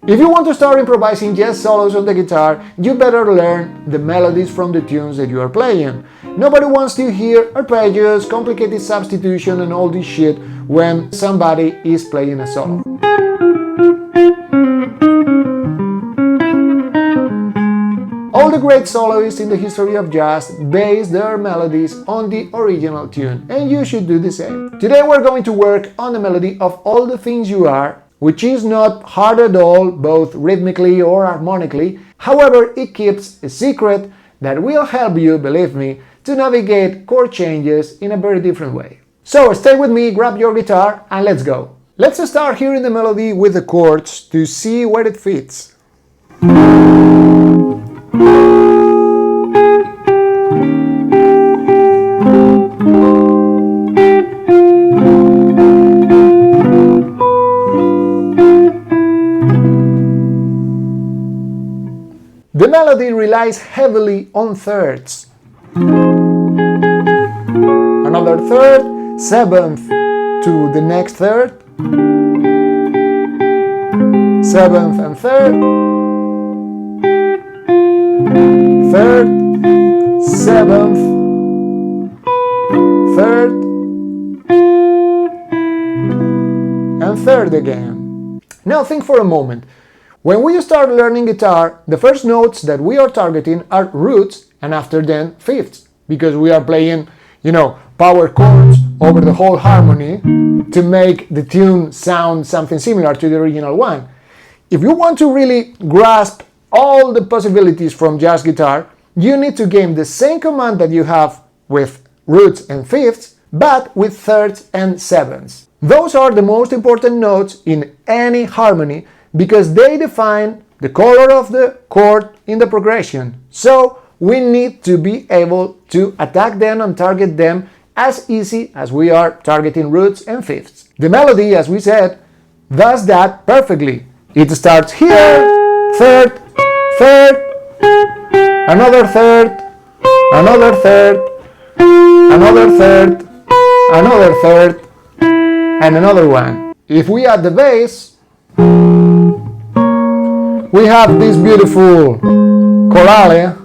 If you want to start improvising jazz solos on the guitar, you better learn the melodies from the tunes that you are playing. Nobody wants to hear arpeggios, complicated substitution and all this shit when somebody is playing a solo. All the great soloists in the history of jazz base their melodies on the original tune, and you should do the same. Today we're going to work on the melody of All the Things You Are, which is not hard at all, both rhythmically or harmonically. However, it keeps a secret that will help you, believe me, to navigate chord changes in a very different way. So stay with me, grab your guitar, and let's go. Let's start hearing the melody with the chords to see where it fits. The melody relies heavily on thirds. Another third, seventh to the next third, seventh and third, third, seventh, third, and third again. Now think for a moment. When we start learning guitar, the first notes that we are targeting are roots and after then fifths, because we are playing, power chords over the whole harmony to make the tune sound something similar to the original one. If you want to really grasp all the possibilities from jazz guitar, you need to game the same command that you have with roots and fifths, but with thirds and sevenths. Those are the most important notes in any harmony because they define the color of the chord in the progression. So we need to be able to attack them and target them as easy as we are targeting roots and fifths. The melody, as we said, does that perfectly. It starts here, third, third, another third, another third, another third, another third, and another one. If we add the bass, we have this beautiful chorale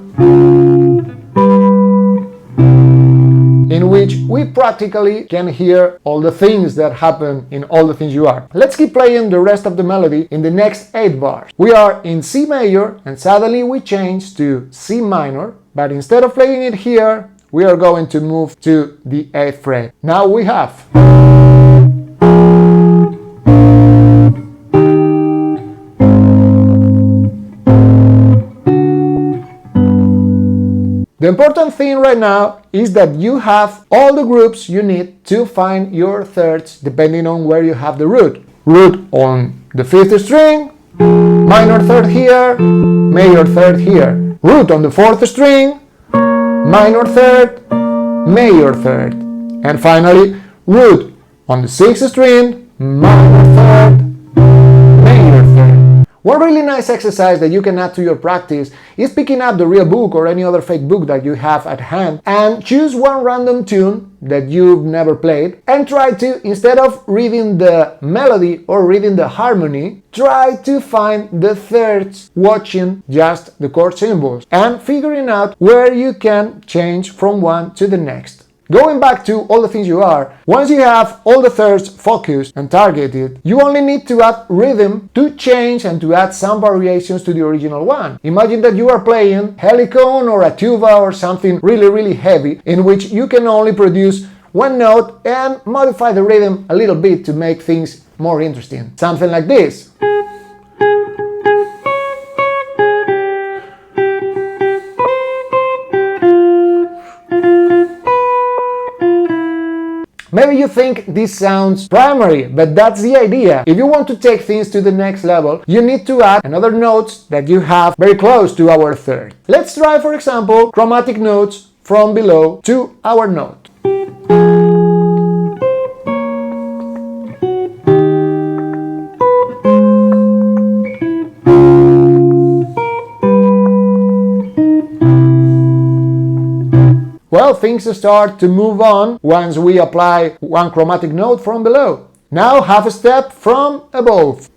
in which we practically can hear all the things that happen in All the Things You Are. Let's keep playing the rest of the melody in the next 8 bars. We are in C major and suddenly we change to C minor, but instead of playing it here, we are going to move to the 8th fret. Now we have the important thing right now is that you have all the groups you need to find your thirds depending on where you have the root. Root on the 5th string, minor third here, major third here. Root on the 4th string, minor third, major third. And finally, root on the 6th string, minor third, major third. One really nice exercise that you can add to your practice is picking up the real book or any other fake book that you have at hand and choose one random tune that you've never played and try to, instead of reading the melody or reading the harmony, try to find the thirds watching just the chord symbols and figuring out where you can change from one to the next. Going back to All the Things You Are, once you have all the thirds focused and targeted, you only need to add rhythm to change and to add some variations to the original one. Imagine that you are playing helicone or a tuba or something really heavy in which you can only produce one note and modify the rhythm a little bit to make things more interesting. Something like this. Maybe you think this sounds primary, but that's the idea. If you want to take things to the next level, you need to add another notes that you have very close to our third. Let's try, for example, chromatic notes from below to our note. Well, things start to move on once we apply one chromatic note from below. Now half a step from above.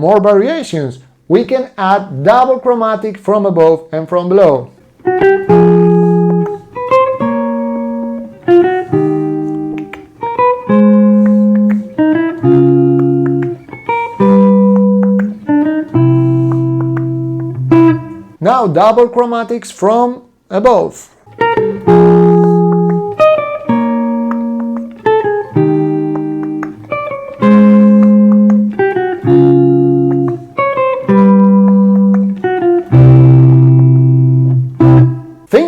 more variations. We can add double chromatic from above and from below. Now double chromatics from above.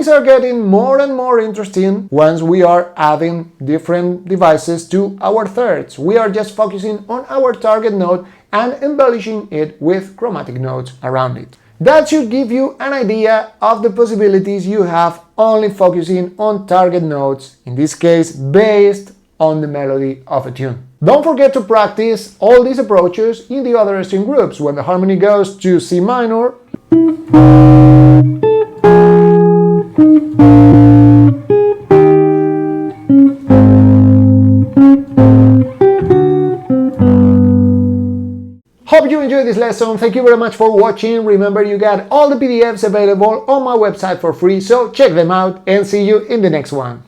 Things are getting more and more interesting once we are adding different devices to our thirds. We are just focusing on our target note and embellishing it with chromatic notes around it. That should give you an idea of the possibilities you have only focusing on target notes, in this case based on the melody of a tune. Don't forget to practice all these approaches in the other string groups when the harmony goes to C minor, Hope you enjoyed this lesson. Thank you very much for watching. Remember, you got all the PDFs available on my website for free, so check them out and see you in the next one.